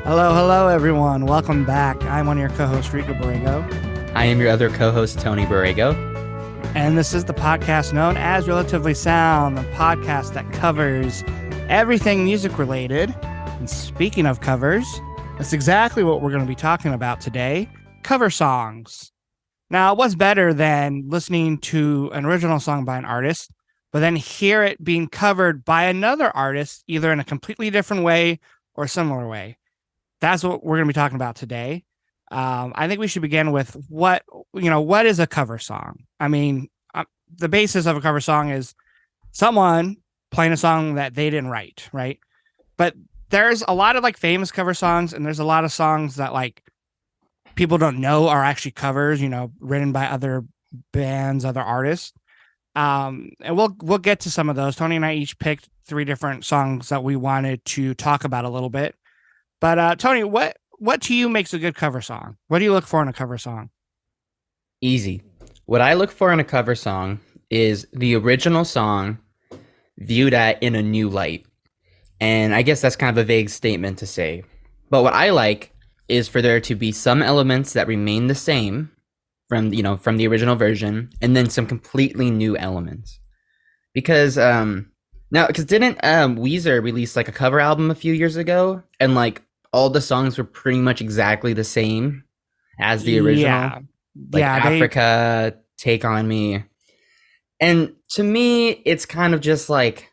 Hello, hello, everyone. Welcome back. I'm one of your co-hosts, Rico Borrego, I am your other co-host, Tony Borrego. and this is the podcast known as Relatively Sound, the podcast that covers everything music-related. And speaking of covers, that's exactly what we're going to be talking about today, cover songs. Now, what's better than listening to an original song by an artist, but then hear it being covered by another artist, either in a completely different way or a similar way? That's what we're going to be talking about today. I think we should begin with what is a cover song? I mean, the basis of a cover song is someone playing a song that they didn't write, right? But there's a lot of like famous cover songs, and there's a lot of songs that like people don't know are actually covers, written by other bands, other artists. And we'll get to some of those. Tony and I each picked 3 different songs that we wanted to talk about a little bit. But Tony, what to you makes a good cover song? What do you look for in a cover song? Easy. What I look for in a cover song is the original song viewed at in a new light. And I guess that's kind of a vague statement to say. But what I like is for there to be some elements that remain the same from the original version, and then some completely new elements. Because didn't Weezer release like a cover album a few years ago, and like all the songs were pretty much exactly the same as the original? Africa, Take on Me. And to me, it's kind of just like,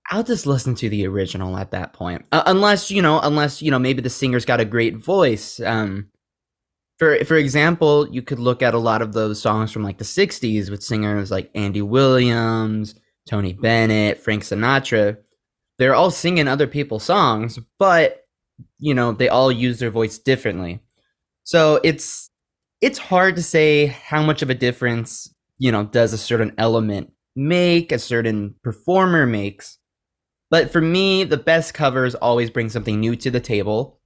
I'll just listen to the original at that point. Unless maybe the singer's got a great voice. For example, you could look at a lot of those songs from like the 60s with singers like Andy Williams, Tony Bennett, Frank Sinatra. They're all singing other people's songs, but they all use their voice differently. So it's hard to say how much of a difference, does a certain element make, a certain performer makes. But for me, the best covers always bring something new to the table.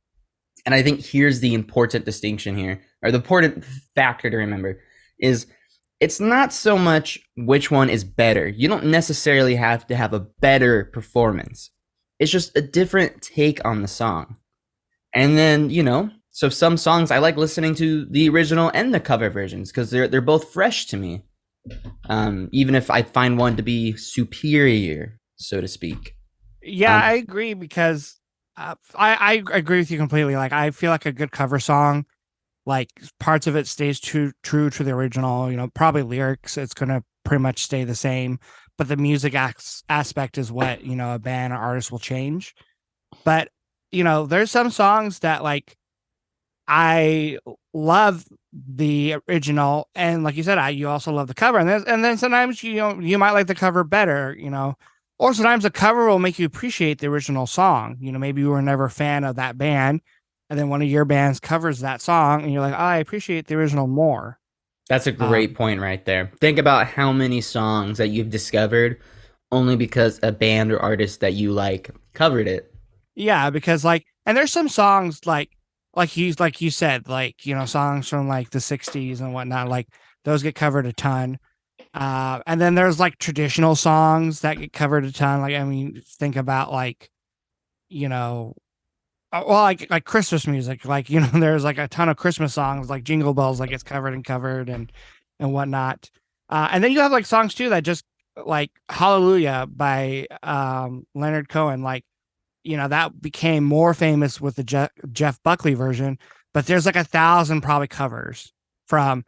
And I think here's the important distinction here, or the important factor to remember, is it's not so much which one is better. You don't necessarily have to have a better performance. It's just a different take on the song. And then, so some songs I like listening to the original and the cover versions because they're both fresh to me. Even if I find one to be superior, so to speak. Yeah, I agree because I agree with you completely. Like, I feel like a good cover song, like parts of it stays true to the original. Probably lyrics, it's gonna pretty much stay the same, but the music aspect is what a band or artist will change. But there's some songs that like I love the original, and like you said, you also love the cover, and then sometimes you might like the cover better, or sometimes the cover will make you appreciate the original song. Maybe you were never a fan of that band, and then one of your bands covers that song, and you're like, oh, I appreciate the original more. That's a great point right there. Think about how many songs that you've discovered only because a band or artist that you like covered it. Yeah, because and there's some songs like you said, songs from like the 60s and whatnot, like those get covered a ton. And then there's like traditional songs that get covered a ton. Like, I mean, think about like Christmas music, there's like a ton of Christmas songs like Jingle Bells that gets covered and whatnot. And then you have like songs too that just like Hallelujah by Leonard Cohen, that became more famous with the Jeff Buckley version, but there's like 1,000 probably covers from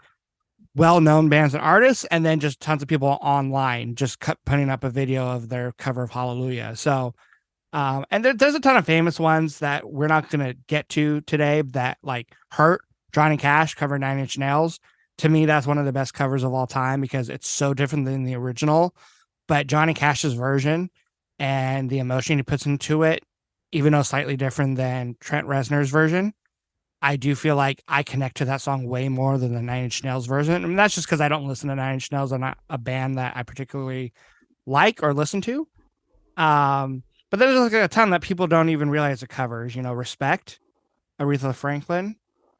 well-known bands and artists, and then just tons of people online just putting up a video of their cover of Hallelujah. So and there's a ton of famous ones that we're not going to get to today that like Hurt, Johnny Cash covered 9 Inch Nails. To me, that's one of the best covers of all time because it's so different than the original, but Johnny Cash's version and the emotion he puts into it, even though slightly different than Trent Reznor's version, I do feel like I connect to that song way more than the 9 Inch Nails version. I mean, that's just because I don't listen to 9 Inch Nails. They're not a band that I particularly like or listen to. But there's like a ton that people don't even realize are covers. Respect, Aretha Franklin,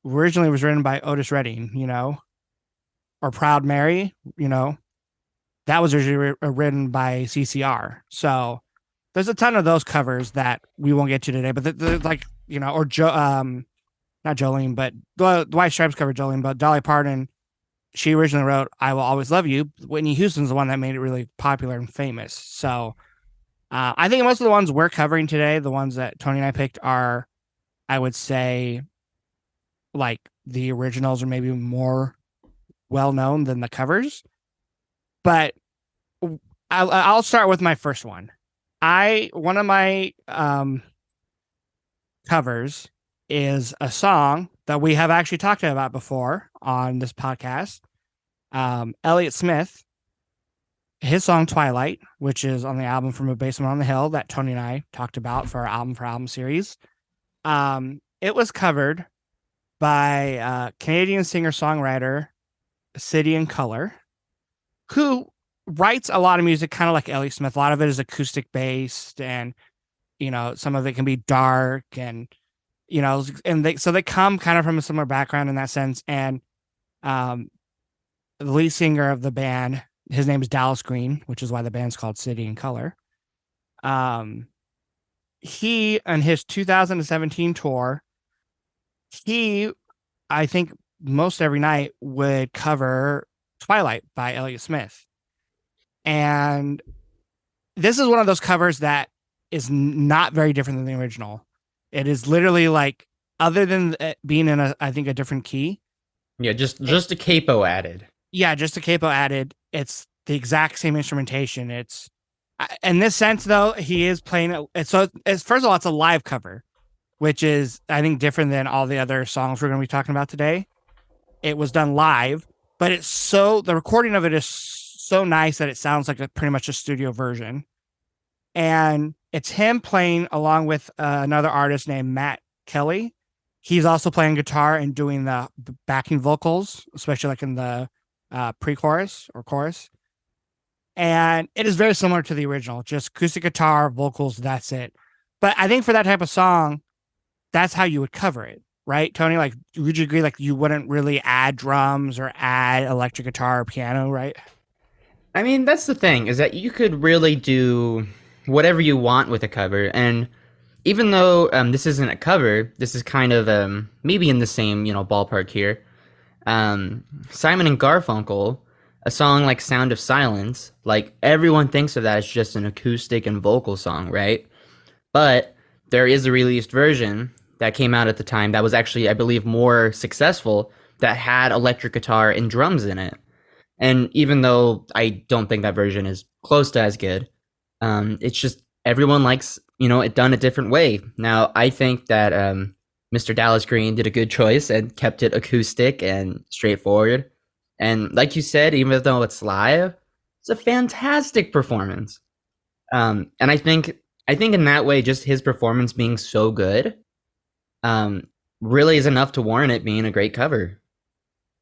originally was written by Otis Redding, or Proud Mary, that was originally written by CCR. So there's a ton of those covers that we won't get to today, but or not Jolene, but Dwight Stripes covered Jolene, but Dolly Parton, she originally wrote "I Will Always Love You." Whitney Houston's the one that made it really popular and famous. So I think most of the ones we're covering today, the ones that Tony and I picked, are, I would say, like the originals are maybe more well known than the covers. But I'll start with my first one. One of my covers is a song that we have actually talked about before on this podcast. Elliott Smith, his song Twilight, which is on the album From a Basement on the Hill that Tony and I talked about for our album for album series. It was covered by Canadian singer-songwriter City and Color, who writes a lot of music kind of like Elliott Smith. A lot of it is acoustic based, and some of it can be dark, and so they come kind of from a similar background in that sense. And the lead singer of the band, his name is Dallas Green, which is why the band's called City and Color. He, on his 2017 tour, I think most every night would cover Twilight by Elliott Smith. And this is one of those covers that is not very different than the original. It is literally like, other than being in a different key. Yeah, just a capo added. Yeah, just a capo added. It's the exact same instrumentation. It's in this sense though, he is playing it. So first of all, it's a live cover, which is, I think, different than all the other songs we're going to be talking about today. It was done live, but the recording of it is so nice that it sounds like pretty much a studio version. And it's him playing along with another artist named Matt Kelly. He's also playing guitar and doing the backing vocals, especially like in the pre-chorus or chorus. And it is very similar to the original, just acoustic guitar, vocals, that's it. But I think for that type of song, that's how you would cover it, right, Tony? Like, would you agree, like, you wouldn't really add drums or add electric guitar or piano, right? I mean, that's the thing, is that you could really do whatever you want with a cover. And even though this isn't a cover, this is kind of maybe in the same, ballpark here. Simon and Garfunkel, a song like Sound of Silence, like, everyone thinks of that as just an acoustic and vocal song, right? But there is a released version that came out at the time that was actually, I believe, more successful, that had electric guitar and drums in it. And even though I don't think that version is close to as good, it's just everyone likes, it done a different way. Now, I think that Mr. Dallas Green did a good choice and kept it acoustic and straightforward. And like you said, even though it's live, it's a fantastic performance. And I think in that way, just his performance being so good really is enough to warrant it being a great cover.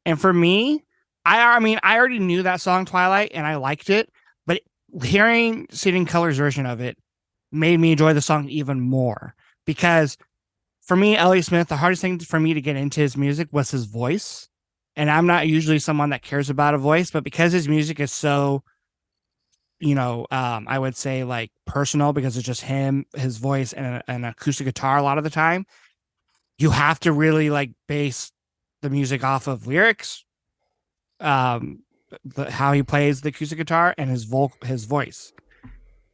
And for me, I mean, I already knew that song Twilight and I liked it, but hearing City and Color's version of it made me enjoy the song even more. Because for me, Elliott Smith, the hardest thing for me to get into his music was his voice. And I'm not usually someone that cares about a voice, but because his music is so, I would say, like, personal, because it's just him, his voice, and an acoustic guitar a lot of the time, you have to really, like, base the music off of lyrics, how he plays the acoustic guitar, and his voice.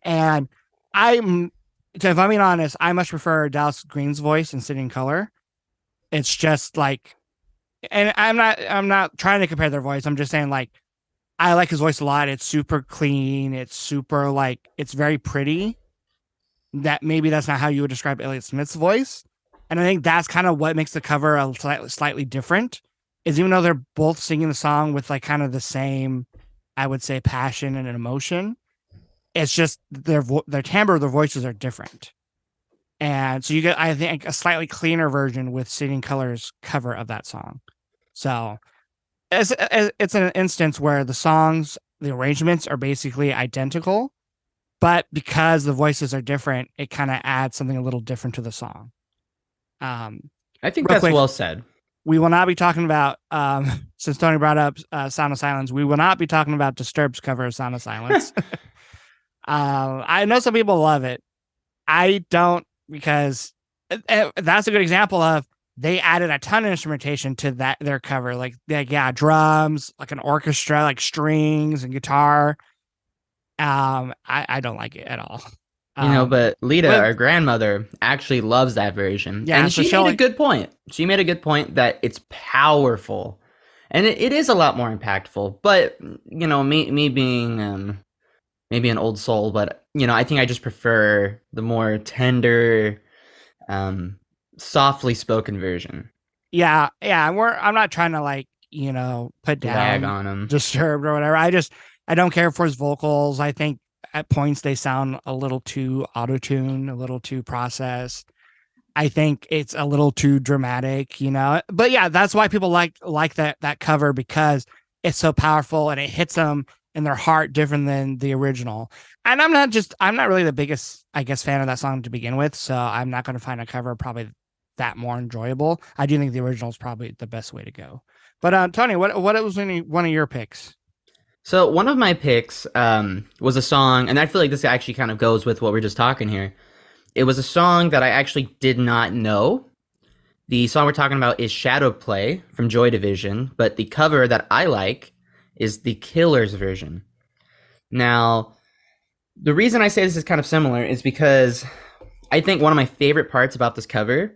And if I'm being honest, I much prefer Dallas Green's voice in City and Color. It's just like, and I'm not trying to compare their voice. I'm just saying, like, I like his voice a lot. It's super clean. It's super, like, it's very pretty. That maybe that's not how you would describe Elliott Smith's voice. And I think that's kind of what makes the cover a slightly different, is even though they're both singing the song with, like, kind of the same, I would say, passion and an emotion, it's just their timbre of their voices are different. And so you get, I think, a slightly cleaner version with City and Color's cover of that song. So it's an instance where the arrangements are basically identical, but because the voices are different, it kind of adds something a little different to the song. I think that's well said. We will not be talking about, since Tony brought up Sound of Silence, we will not be talking about Disturbed's cover of Sound of Silence. I know some people love it. I don't, because That's a good example of they added a ton of instrumentation to that their cover, like yeah, drums, like an orchestra, like strings and guitar. I don't like it at all. But Lita, But our grandmother, actually loves that version. yeah, And so she she made a only good point. She made a good point that it's powerful. And it is a lot more impactful. But, me being maybe an old soul, but, I think I just prefer the more tender, um, softly spoken version. yeah, I'm not trying to put Rag down on them. Disturbed or whatever. I don't care for his vocals. I think at points they sound a little too auto-tuned, a little too processed. I think it's a little too dramatic. But yeah, that's why people like that cover, because it's so powerful and it hits them in their heart different than the original. And I'm not really the biggest, I guess, fan of that song to begin with, so I'm not going to find a cover probably that more enjoyable. I do think the original is probably the best way to go. But Tony, what was one of your picks? So one of my picks was a song, and I feel like this actually kind of goes with what we're just talking here. It was a song that I actually did not know. The song we're talking about is Shadow Play from Joy Division, but the cover that I like is the Killers version. Now, the reason I say this is kind of similar is because I think one of my favorite parts about this cover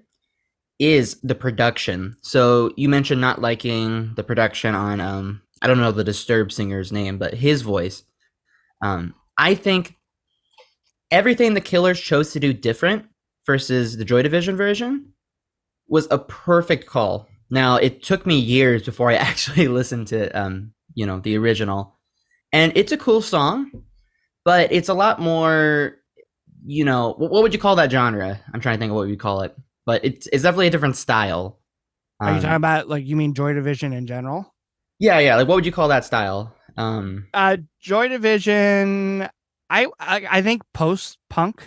is the production. So you mentioned not liking the production on I don't know the Disturbed singer's name, but his voice. I think everything the Killers chose to do different versus the Joy Division version was a perfect call. Now, it took me years before I actually listened to the original. And it's a cool song, but it's a lot more, what would you call that genre? I'm trying to think of what we call it. But it's definitely a different style. Are you talking about, you mean Joy Division in general? Yeah. Like, what would you call that style? Joy Division, I think post punk,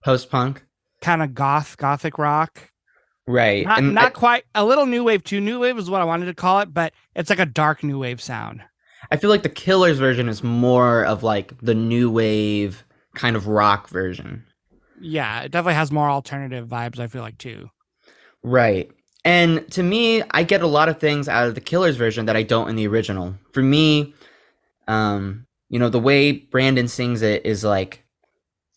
Post punk, kind of gothic rock. right? Not quite, a little new wave too. New wave is what I wanted to call it, but it's like a dark new wave sound. I feel like the Killers version is more of like the new wave kind of rock version. Yeah, it definitely has more alternative vibes, I feel like, too. Right. And to me, I get a lot of things out of the Killers version that I don't in the original. For me, the way Brandon sings it is like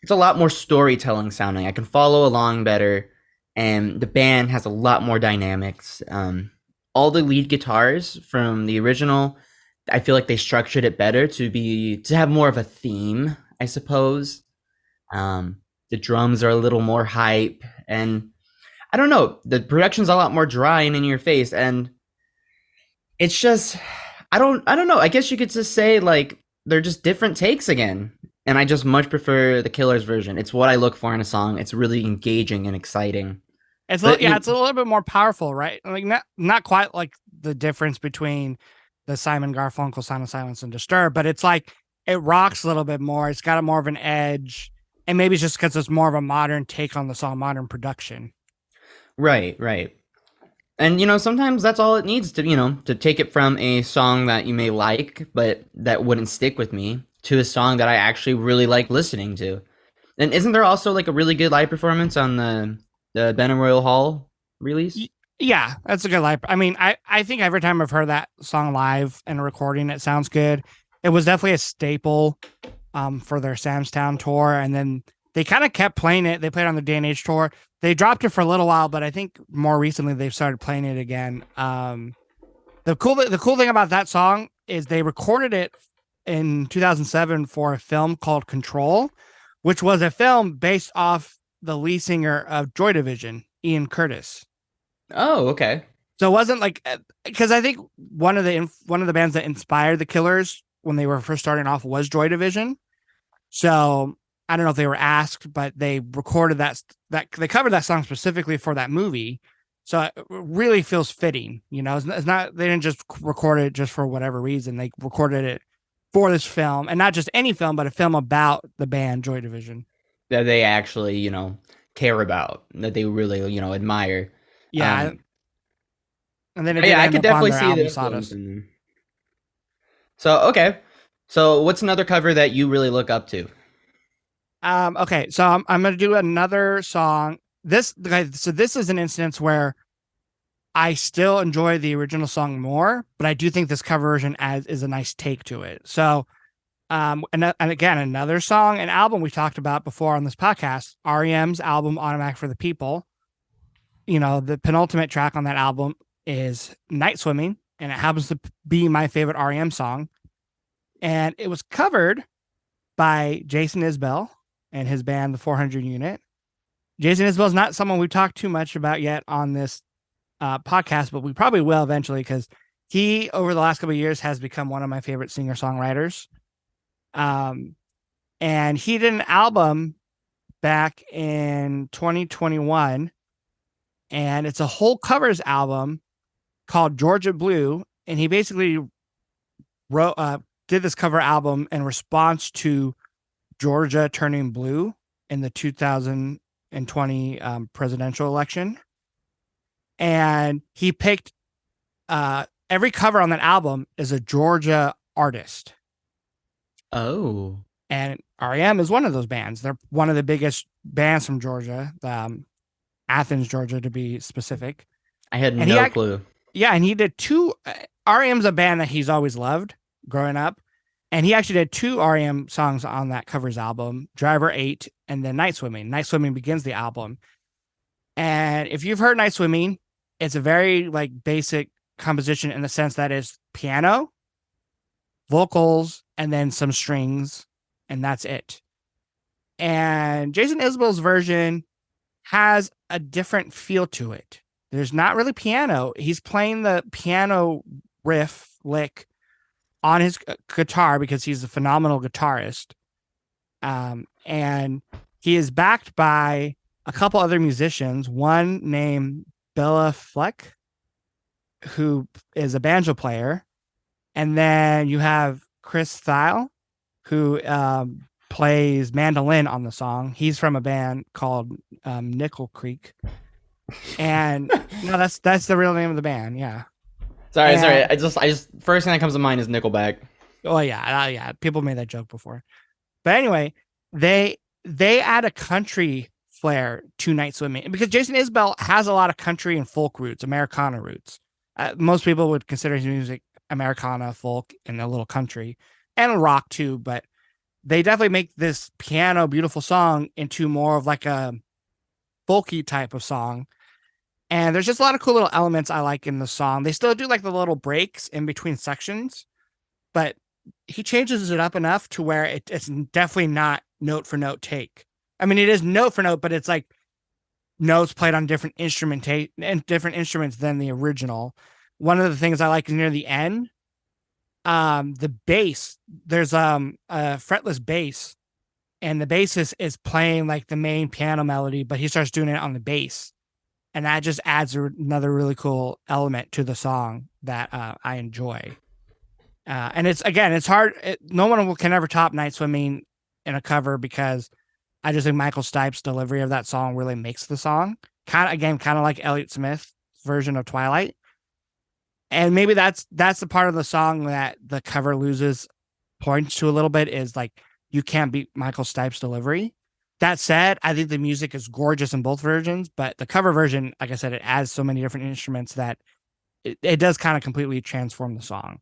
it's a lot more storytelling sounding. I can follow along better, and the band has a lot more dynamics. All the lead guitars from the original, I feel like they structured it better to have more of a theme, I suppose. The drums are a little more hype, and I don't know, the production's a lot more dry and in your face, and it's just I don't know. I guess you could just say like they're just different takes again. And I just much prefer the Killers version. It's what I look for in a song. It's really engaging and exciting. It's But it's a little bit more powerful, right? Like not quite like the difference between the Simon Garfunkel Sound of Silence and Disturbed, but it's like it rocks a little bit more. It's got a more of an edge, and maybe it's just because it's more of a modern take on the song, modern production. right. And sometimes that's all it needs to take it from a song that you may like, but that wouldn't stick with me, to a song that I actually really like listening to. And isn't there also like a really good live performance on the Ben Royal Hall release? Yeah, that's a good live. I mean, I think every time I've heard that song live and recording, it sounds good. It was definitely a staple for their Sam's Town tour, and then they kind of kept playing it. They played on the Day and Age tour. They dropped it for a little while, but I think more recently they've started playing it again. The cool thing about that song is they recorded it in 2007 for a film called Control, which was a film based off the lead singer of Joy Division, Ian Curtis. Oh, okay. So it wasn't like, because I think one of the bands that inspired the Killers when they were first starting off was Joy Division. So I don't know if they were asked, but they recorded that they covered that song specifically for that movie. So it really feels fitting, it's not, they didn't just record it just for whatever reason. They recorded it for this film, and not just any film, but a film about the band Joy Division. That they actually, care about, that they really, admire. Yeah. And then I could definitely see the influence in them. So, okay. So what's another cover that you really look up to? Okay, so I'm going to do another song. this is an instance where I still enjoy the original song more, but I do think this cover version is a nice take to it. So, and again, another song and album we talked about before on this podcast, REM's album Automatic for the People. You know, the penultimate track on that album is Night Swimming, and it happens to be my favorite REM song. And it was covered by Jason Isbell and his band, the 400 Unit. Jason Isbell is not someone we've talked too much about yet on this podcast, but we probably will eventually because he, over the last couple of years, has become one of my favorite singer-songwriters. And he did an album back in 2021, and it's a whole covers album called Georgia Blue, and he basically did this cover album in response to Georgia turning blue in the 2020 presidential election. And he picked every cover on that album is a Georgia artist. Oh. And REM is one of those bands. They're one of the biggest bands from Georgia, Athens, Georgia, to be specific. I had no clue. Yeah, and he did two. REM's a band that he's always loved growing up. And he actually did two REM songs on that covers album, Driver 8 and then Night Swimming. Night Swimming begins the album. And if you've heard Night Swimming, it's a very like basic composition in the sense that it's piano, vocals, and then some strings, and that's it. And Jason Isbell's version has a different feel to it. There's not really piano. He's playing the piano lick on his guitar because he's a phenomenal guitarist. And he is backed by a couple other musicians, one named Bella Fleck, who is a banjo player. And then you have Chris Thile, who plays mandolin on the song. He's from a band called Nickel Creek. And no, that's the real name of the band. Yeah. Sorry. I just first thing that comes to mind is Nickelback. Oh yeah. People made that joke before. But anyway, they add a country flair to Night Swimming because Jason Isbell has a lot of country and folk roots, Americana roots. Most people would consider his music Americana, folk, and a little country and rock too, but they definitely make this piano beautiful song into more of like a folky type of song. And there's just a lot of cool little elements I like in the song. They still do like the little breaks in between sections, but he changes it up enough to where it's definitely not note for note take. I mean, it is note for note, but it's like notes played on different instruments than the original. One of the things I like is near the end, the bass. There's a fretless bass, and the bassist is playing like the main piano melody, but he starts doing it on the bass. And that just adds another really cool element to the song that I enjoy. And it's hard. No one can ever top Night Swimming in a cover because I just think Michael Stipe's delivery of that song really makes the song. Kind of like Elliott Smith's version of Twilight. And maybe that's the part of the song that the cover loses points to a little bit is like, you can't beat Michael Stipe's delivery. That said, I think the music is gorgeous in both versions, but the cover version, like I said, it adds so many different instruments that it does kind of completely transform the song.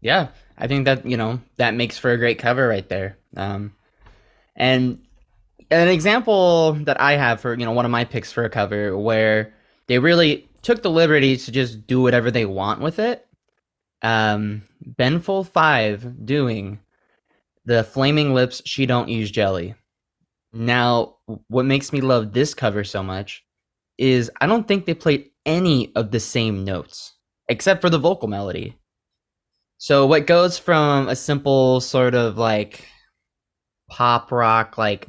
Yeah, I think that, that makes for a great cover right there. And an example that I have for, one of my picks for a cover where they really took the liberty to just do whatever they want with it. Benfold 5 doing the Flaming Lips, She Don't Use Jelly. Now, what makes me love this cover so much is I don't think they played any of the same notes, except for the vocal melody. So what goes from a simple sort of like pop rock, like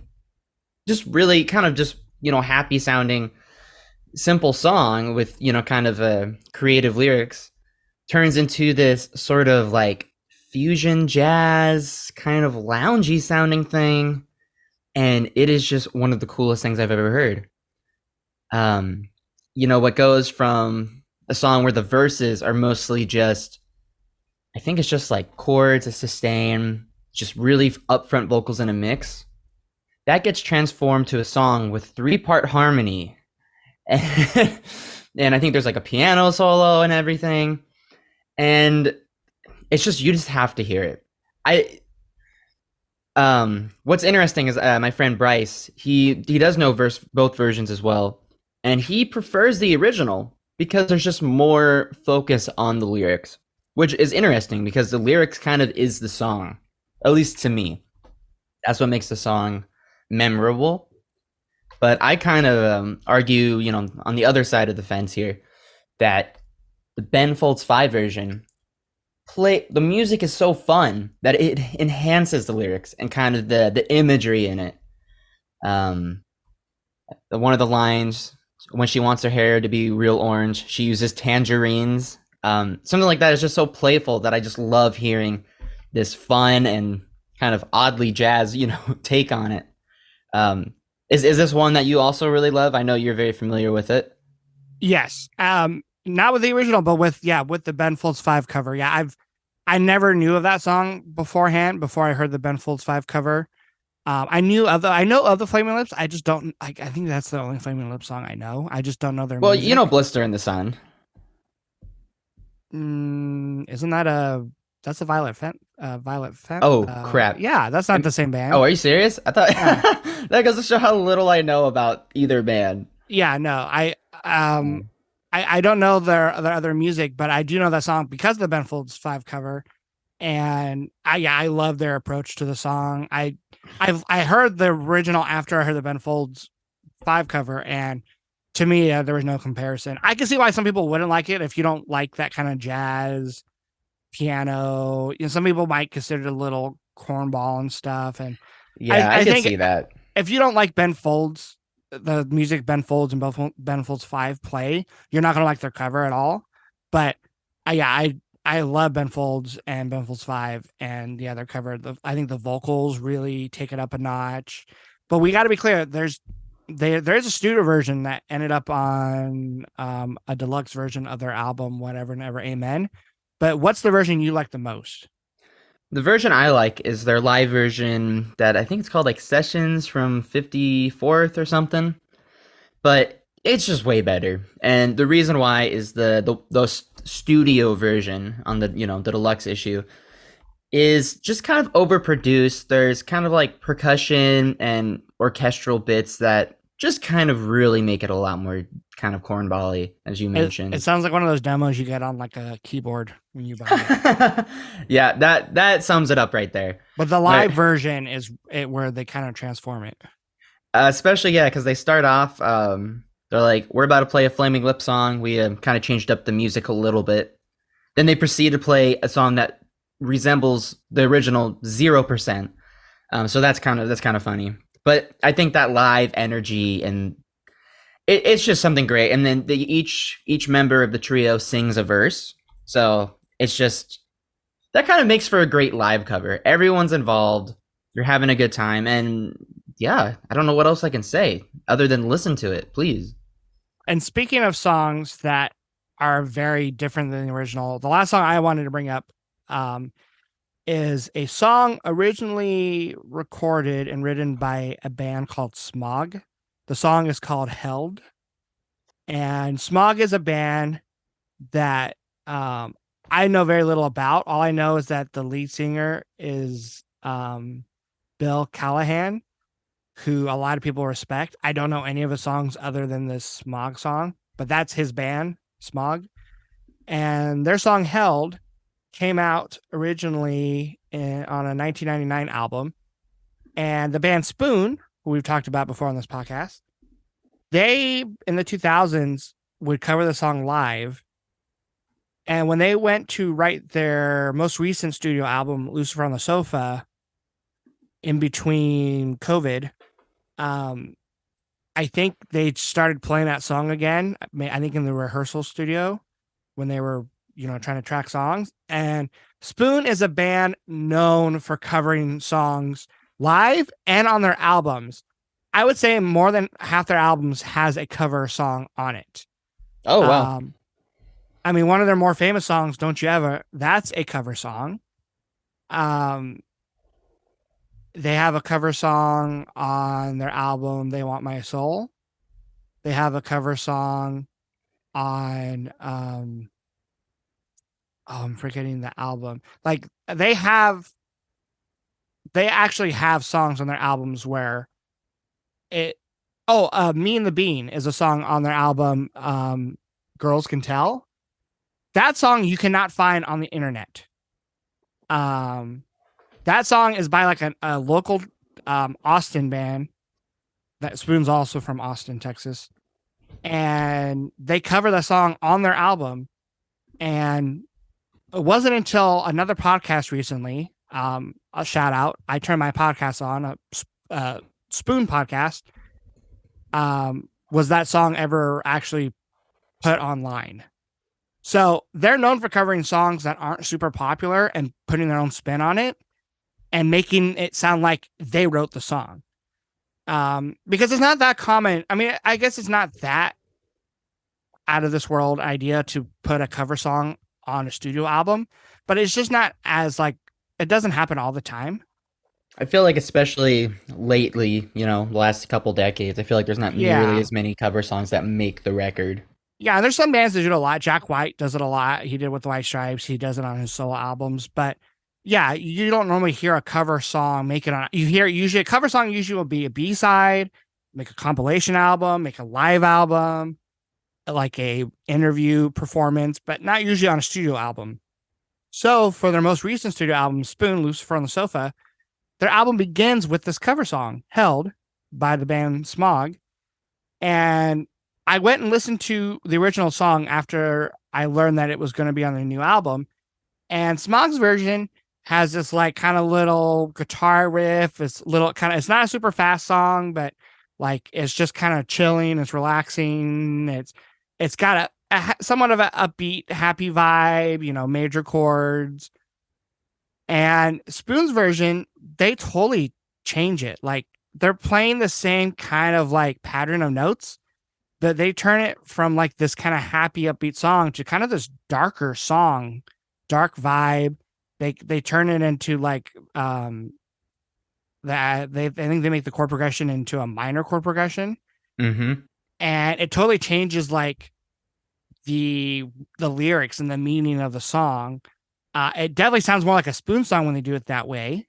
just really kind of just, happy sounding simple song with, kind of creative lyrics turns into this sort of like fusion jazz kind of loungy sounding thing, and it is just one of the coolest things I've ever heard. What goes from a song where the verses are mostly just, I think it's just like chords, a sustain, just really upfront vocals in a mix, that gets transformed to a song with three-part harmony. And, and I think there's like a piano solo and everything. And it's just, you just have to hear it. I what's interesting is my friend Bryce, he does know both versions as well. And he prefers the original because there's just more focus on the lyrics, which is interesting because the lyrics kind of is the song, at least to me. That's what makes the song memorable. But I kind of argue, on the other side of the fence here, that the Ben Folds 5 version the music is so fun that it enhances the lyrics and kind of the imagery in it. One of the lines, when she wants her hair to be real orange, she uses tangerines. Something like that is just so playful that I just love hearing this fun and kind of oddly jazz, take on it. Is this one that you also really love? I know you're very familiar with it. Yes. Not with the original, but with the Ben Folds 5 cover. Yeah, I never knew of that song beforehand before I heard the Ben Folds 5 cover. I know of the Flaming Lips. I just don't I think that's the only Flaming Lips song I know. I just don't know their Well, music. Blister in the Sun. Isn't that that's a Violet Fent? Violet Fent? Oh, crap. Yeah, that's not the same band. Oh, are you serious? I thought that goes to show how little I know about either band. Yeah, no, I don't know their other music, but I do know that song because of the Ben Folds 5 cover, and I love their approach to the song. I heard the original after I heard the Ben Folds 5 cover, and to me, there was no comparison. I can see why some people wouldn't like it if you don't like that kind of jazz piano. Some people might consider it a little cornball and stuff, and yeah, I can see that. If you don't like Ben Folds, the music Ben Folds and Ben Folds 5 play, you're not gonna like their cover at all. But I love Ben Folds and Ben Folds 5, and their cover. I think the vocals really take it up a notch. But we got to be clear, there's a studio version that ended up on a deluxe version of their album, Whatever Never Amen. But what's the version you like the most? The version I like is their live version that I think it's called like Sessions from 54th or something. But it's just way better. And the reason why is the studio version on the the deluxe issue is just kind of overproduced. There's kind of like percussion and orchestral bits that just kind of really make it a lot more kind of cornbally, as you mentioned. It sounds like one of those demos you get on like a keyboard when you buy it. Yeah, that sums it up right there. But the live version is where they kind of transform it. Especially, because they start off, they're like, we're about to play a Flaming Lip song. We kind of changed up the music a little bit. Then they proceed to play a song that resembles the original 0%. So that's kind of funny. But I think that live energy and it's just something great. And then each member of the trio sings a verse. So it's just, that kind of makes for a great live cover. Everyone's involved. You're having a good time. And yeah, I don't know what else I can say other than listen to it, please. And speaking of songs that are very different than the original, the last song I wanted to bring up is a song originally recorded and written by a band called Smog. The song is called Held. And Smog is a band that I know very little about. All I know is that the lead singer is Bill Callahan, who a lot of people respect. I don't know any of his songs other than this Smog song, but that's his band, Smog. And their song Held came out originally on a 1999 album. And the band Spoon, who we've talked about before on this podcast, they, in the 2000s, would cover the song live. And when they went to write their most recent studio album, Lucifer on the Sofa, in between COVID, I think they started playing that song again. I think in the rehearsal studio when they were, trying to track songs. And Spoon is a band known for covering songs live and on their albums. I would say more than half their albums has a cover song on it. Oh, wow. I mean, one of their more famous songs, Don't You Ever, that's a cover song. They have a cover song on their album "They Want My Soul." They have a cover song on oh, I'm forgetting the album. Like they actually have songs on their albums where it Me and the Bean is a song on their album Girls Can Tell. That song you cannot find on the internet. Um that song is by like a local Austin band. That Spoon's also from Austin, Texas. And they cover the song on their album. And it wasn't until another podcast recently, a shout out, I turned my podcast on, a Spoon podcast, was that song ever actually put online. So they're known for covering songs that aren't super popular and putting their own spin on it and making it sound like they wrote the song. Because it's not that common. I mean, I guess it's not that out of this world idea to put a cover song on a studio album, but it's just not as like, it doesn't happen all the time. I feel like especially lately, the last couple decades, I feel like there's not nearly Yeah. as many cover songs that make the record. Yeah, there's some bands that do it a lot. Jack White does it a lot. He did with the White Stripes. He does it on his solo albums. But yeah, you don't normally hear a cover song make it on. You hear usually a cover song usually will be a B-side, make a compilation album, make a live album, like a interview performance, but not usually on a studio album. So for their most recent studio album, Spoon, Lucifer on the Sofa, their album begins with this cover song, Held, by the band Smog. And I went and listened to the original song after I learned that it was going to be on their new album. And Smog's version has this like kind of little guitar riff. It's little kind of, it's not a super fast song, but like it's just kind of chilling. It's relaxing. It's got somewhat of a upbeat, happy vibe, major chords. And Spoon's version, they totally change it. Like they're playing the same kind of like pattern of notes, but they turn it from like this kind of happy upbeat song to kind of this darker song, dark vibe. They turn it into like that I think they make the chord progression into a minor chord progression. Mm-hmm. And it totally changes like the lyrics and the meaning of the song. It definitely sounds more like a Spoon song when they do it that way.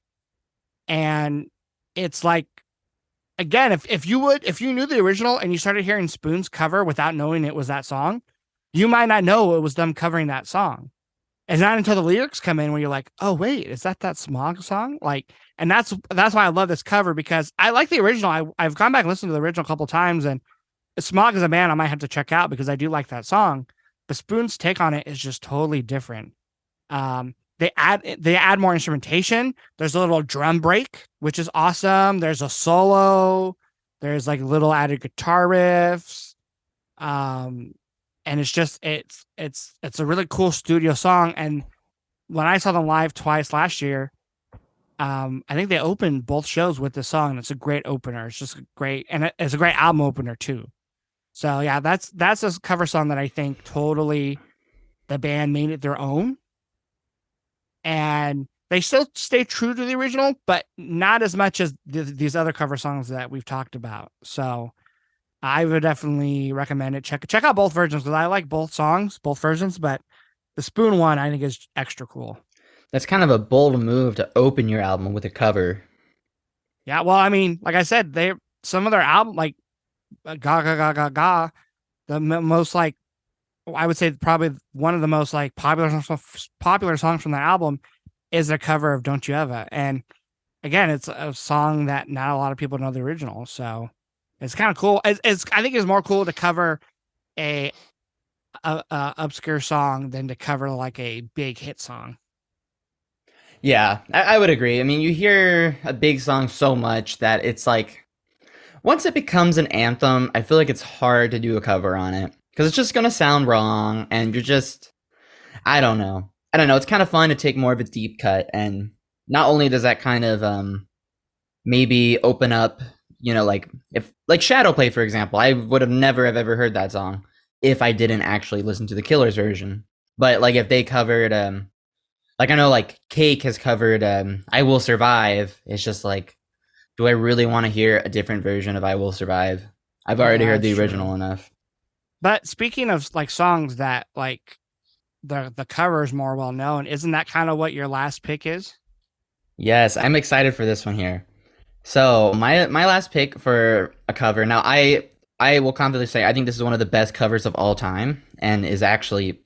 And it's like, again, if you knew the original and you started hearing Spoon's cover without knowing it was that song, you might not know it was them covering that song. It's not until the lyrics come in where you're like, oh wait, is that Smog song? Like, and that's why I love this cover, because I like the original. I've gone back and listened to the original a couple times, and Smog is a band I might have to check out because I do like that song. But Spoon's take on it is just totally different. They add more instrumentation. There's a little drum break, which is awesome. There's a solo. There's like little added guitar riffs. And it's a really cool studio song. And when I saw them live twice last year, I think they opened both shows with this song. And it's a great opener. It's just great, and it's a great album opener too. So yeah, that's a cover song that I think totally the band made it their own. And they still stay true to the original, but not as much as these other cover songs that we've talked about. So I would definitely recommend it. Check out both versions, because I like both songs, both versions, but the Spoon one I think is extra cool. That's kind of a bold move to open your album with a cover. Yeah, well, I mean, like I said, some of their album, like Ga Ga Ga Ga Ga, the most like, I would say probably one of the most like popular songs from that album is their cover of "Don't You Ever." And again, it's a song that not a lot of people know the original, so it's kind of cool. It's I think it's more cool to cover a obscure song than to cover like a big hit song. Yeah, I would agree. I mean, you hear a big song so much that it's like, once it becomes an anthem, I feel like it's hard to do a cover on it because it's just gonna sound wrong, and you're just, I don't know. I don't know. It's kind of fun to take more of a deep cut, and not only does that kind of maybe open up, like if like Shadowplay, for example, I would have never have ever heard that song if I didn't actually listen to the Killers version. But like if they covered like I know like Cake has covered I Will Survive, it's just like do I really want to hear a different version of I Will Survive? I've already Yeah, heard that's the true. original enough. But speaking of like songs that like the cover is more well known, isn't that kind of what your last pick is? Yes, I'm excited for this one here. So my last pick for a cover. Now I will confidently say I think this is one of the best covers of all time and is actually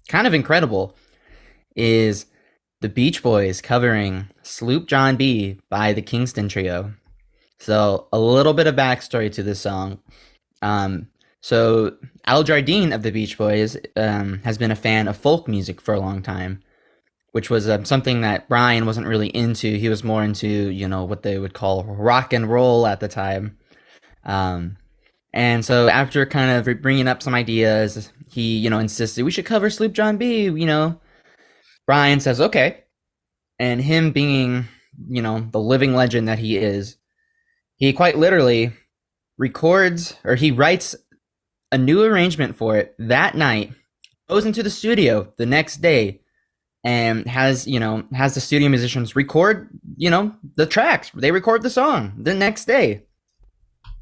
kind of incredible. Is the Beach Boys covering Sloop John B by the Kingston Trio. So a little bit of backstory to this song. Um, so Al Jardine of the Beach Boys has been a fan of folk music for a long time, which was something that Brian wasn't really into. He was more into, what they would call rock and roll at the time. Um, and so after kind of bringing up some ideas, he, insisted we should cover Sloop John B. Brian says, okay. And him being, the living legend that he is, he quite literally records or he writes a new arrangement for it that night, goes into the studio the next day, and has the studio musicians record, the tracks. They record the song the next day.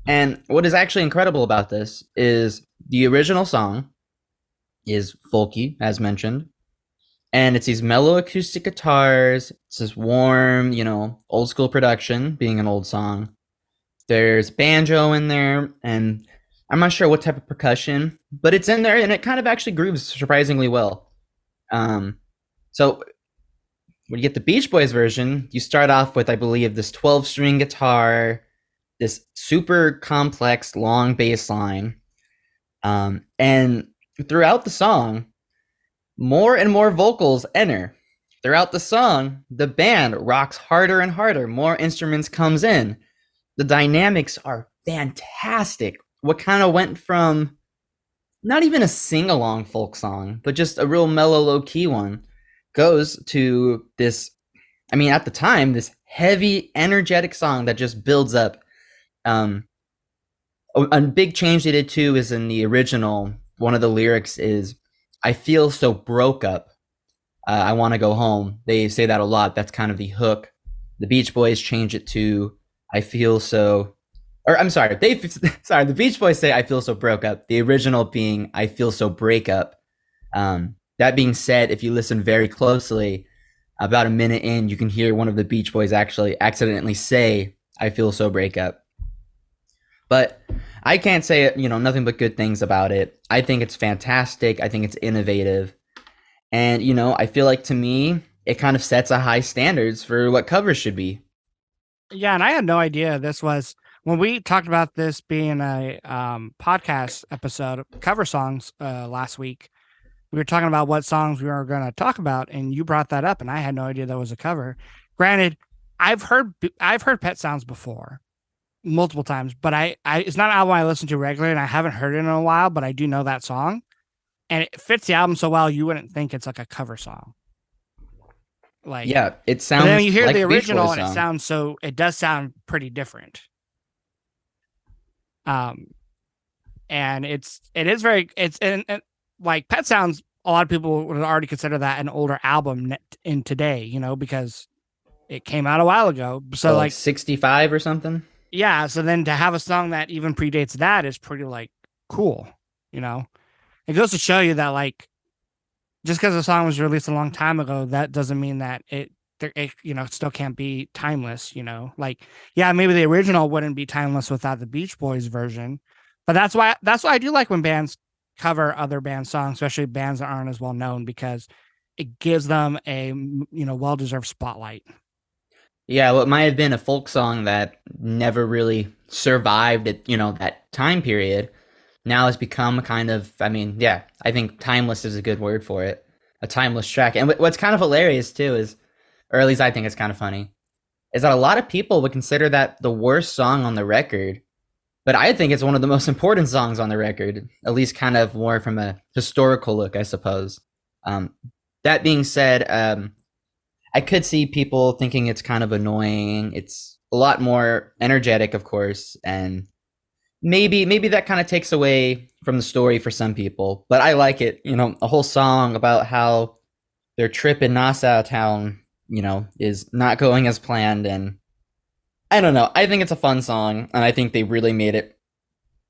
And what is actually incredible about this is the original song is folky, as mentioned, and it's these mellow acoustic guitars. It's this warm, old school production, being an old song. There's banjo in there, and I'm not sure what type of percussion, but it's in there, and it kind of actually grooves surprisingly well. So when you get the Beach Boys version, you start off with, I believe, this 12-string guitar, this super complex long bass line, and throughout the song, more and more vocals enter. Throughout the song, the band rocks harder and harder. More instruments comes in. The dynamics are fantastic. What kind of went from not even a sing-along folk song, but just a real mellow, low-key one, goes to this, I mean, at the time, this heavy, energetic song that just builds up. A big change they did too is in the original, one of the lyrics is, I feel so broke up. I want to go home. They say that a lot. That's kind of the hook. The Beach Boys change it to, I feel so, or I'm sorry, the Beach Boys say, I feel so broke up. The original being, I feel so break up. That being said, if you listen very closely, about a minute in, you can hear one of the Beach Boys actually accidentally say, I feel so break up. But I can't say, nothing but good things about it. I think it's fantastic. I think it's innovative. And, I feel like to me, it kind of sets a high standards for what covers should be. Yeah, and I had no idea this was when we talked about this being a podcast episode, cover songs last week. We were talking about what songs we were going to talk about, and you brought that up, and I had no idea that was a cover. Granted, I've heard Pet Sounds before, multiple times, but I it's not an album I listen to regularly, and I haven't heard it in a while. But I do know that song, and it fits the album so well you wouldn't think it's like a cover song. Like, yeah, it sounds. And then you hear like the original, and it does sound pretty different. And it is very and like Pet Sounds, a lot of people would already consider that an older album in today, because it came out a while ago. So like 65 or something. Yeah. So then to have a song that even predates that is pretty like cool. It goes to show you that like just because a song was released a long time ago, that doesn't mean that it still can't be timeless. Like, yeah, maybe the original wouldn't be timeless without the Beach Boys version, but that's why I do like when bands cover other band songs, especially bands that aren't as well known, because it gives them a well-deserved spotlight. Yeah, what might have been a folk song that never really survived at that time period now has become kind of, I think timeless is a good word for it, a timeless track. And what's kind of hilarious too is, or at least I think it's kind of funny, is that a lot of people would consider that the worst song on the record, but I think it's one of the most important songs on the record, at least kind of more from a historical look, I suppose. That being said, I could see people thinking it's kind of annoying. It's a lot more energetic, of course, and maybe that kind of takes away from the story for some people. But I like it, a whole song about how their trip in Nassau Town, is not going as planned, and I don't know. I think it's a fun song, and I think they really made it.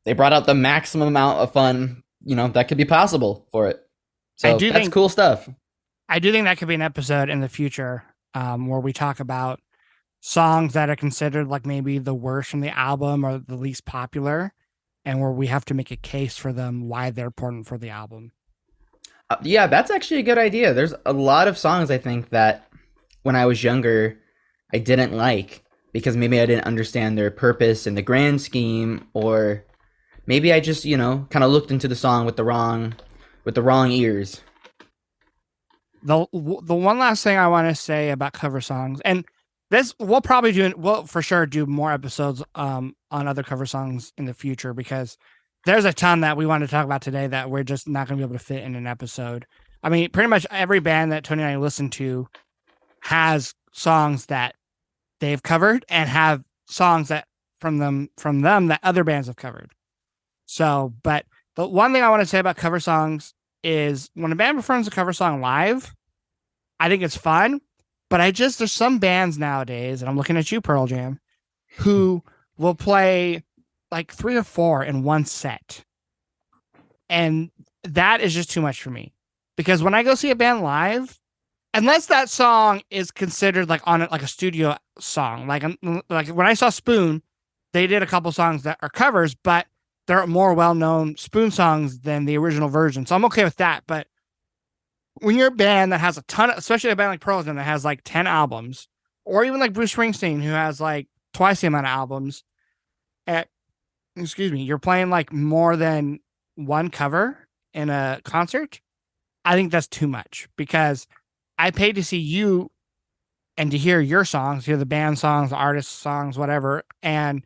They brought out the maximum amount of fun, that could be possible for it. I So do that's think cool stuff. I do think that could be an episode in the future, where we talk about songs that are considered like maybe the worst from the album or the least popular, and where we have to make a case for them why they're important for the album. Yeah, that's actually a good idea. There's a lot of songs I think that when I was younger, I didn't like because maybe I didn't understand their purpose in the grand scheme, or maybe I just, kind of looked into the song with the wrong ears. The one last thing I want to say about cover songs, and this we'll for sure do more episodes on other cover songs in the future, because there's a ton that we want to talk about today that we're just not going to be able to fit in an episode. I mean, pretty much every band that Tony and I listen to has songs that they've covered and have songs that from them that other bands have covered. So, but the one thing I want to say about cover songs is when a band performs a cover song live, I think it's fun. But there's some bands nowadays, and I'm looking at you, Pearl Jam, who will play like 3 or 4 in one set. And that is just too much for me. Because when I go see a band live, unless that song is considered like on it like a studio song, like when I saw Spoon, they did a couple songs that are covers, but they're more well-known Spoon songs than the original version. So I'm okay with that. But when you're a band that has a ton of, especially a band like Pearl Jam that has like 10 albums, or even like Bruce Springsteen, who has like twice the amount of albums, excuse me, you're playing like more than one cover in a concert. I think that's too much, because I paid to see you and to hear your songs, hear the band songs, the artist songs, whatever. And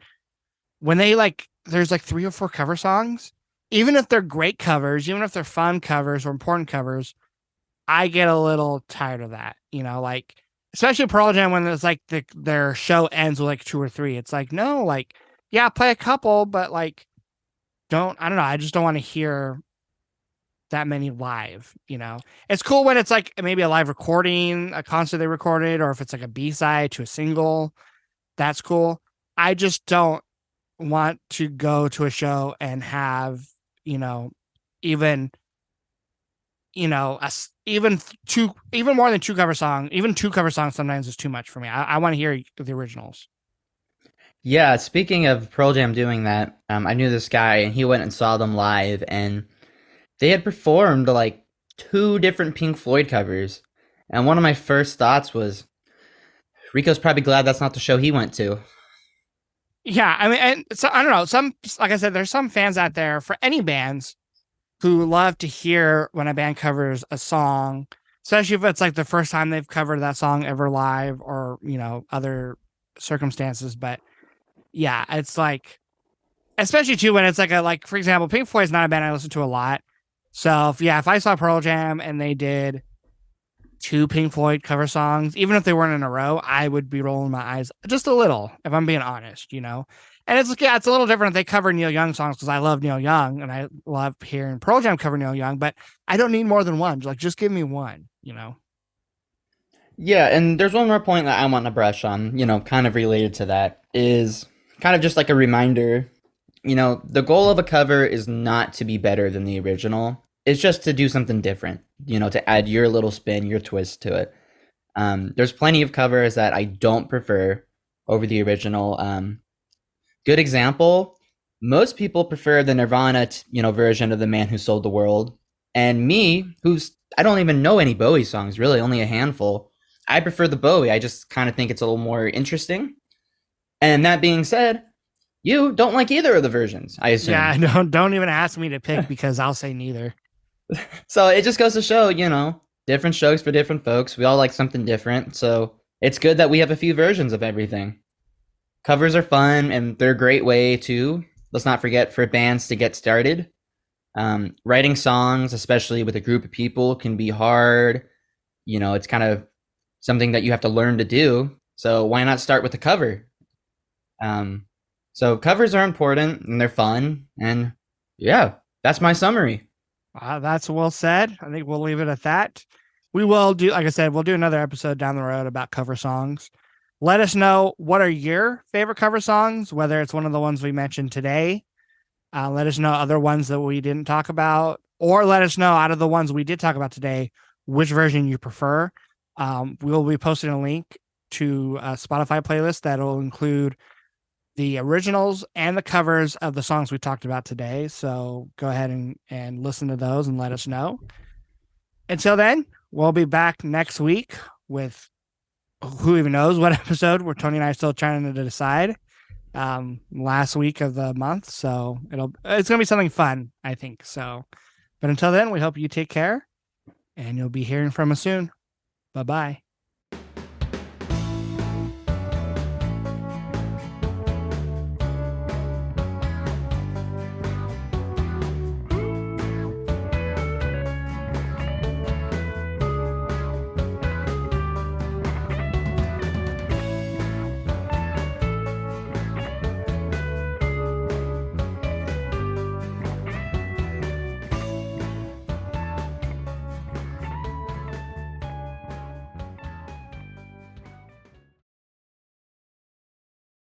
when there's like 3 or 4 cover songs, even if they're great covers, even if they're fun covers or important covers, I get a little tired of that, like, especially Pearl Jam, when it's like their show ends with like 2 or 3. It's like, no, like, yeah, play a couple, but like, I don't know. I just don't want to hear that many live. It's cool when it's like maybe a live recording, a concert they recorded, or if it's like a B-side to a single, that's cool. I just don't want to go to a show and have, even, even more than 2 cover songs, even 2 cover songs sometimes is too much for me. I want to hear the originals. Yeah, speaking of Pearl Jam doing that, I knew this guy and he went and saw them live, and they had performed like 2 different Pink Floyd covers. And one of my first thoughts was, Rico's probably glad that's not the show he went to. Yeah, I mean, and so I don't know. Like I said, there's some fans out there for any bands who love to hear when a band covers a song, especially if it's like the first time they've covered that song ever live, or other circumstances. But yeah, it's like, especially too when it's like for example, Pink Floyd is not a band I listen to a lot. So if I saw Pearl Jam and they did 2 Pink Floyd cover songs, even if they weren't in a row, I would be rolling my eyes just a little, if I'm being honest. And it's like, yeah, it's a little different if they cover Neil Young songs, because I love Neil Young and I love hearing Pearl Jam cover Neil Young, but I don't need more than one. Like, just give me one. Yeah, and there's one more point that I want to brush on, kind of related to that, is kind of just like a reminder. The goal of a cover is not to be better than the original. It's just to do something different, to add your little spin, your twist to it. There's plenty of covers that I don't prefer over the original. Good example, most people prefer the Nirvana, version of The Man Who Sold the World. And me, I don't even know any Bowie songs, really, only a handful. I prefer the Bowie. I just kind of think it's a little more interesting. And that being said, you don't like either of the versions, I assume. Yeah, don't even ask me to pick, because I'll say neither. So it just goes to show, different strokes for different folks. We all like something different. So it's good that we have a few versions of everything. Covers are fun, and they're a great way to, let's not forget, for bands to get started. Writing songs, especially with a group of people, can be hard. It's kind of something that you have to learn to do. So why not start with a cover? So covers are important and they're fun. And yeah, that's my summary. That's well said. I think we'll leave it at that. We will do, like I said, we'll do another episode down the road about cover songs. Let us know what are your favorite cover songs, whether it's one of the ones we mentioned today. Let us know other ones that we didn't talk about, or let us know out of the ones we did talk about today, which version you prefer. We'll be posting a link to a Spotify playlist that'll include the originals and the covers of the songs we talked about today. So go ahead and listen to those and let us know. Until then, we'll be back next week with who even knows what episode. Where Tony and I are still trying to decide. Last week of the month, so it's gonna be something fun, I think. So, but until then, we hope you take care, and you'll be hearing from us soon. Bye bye.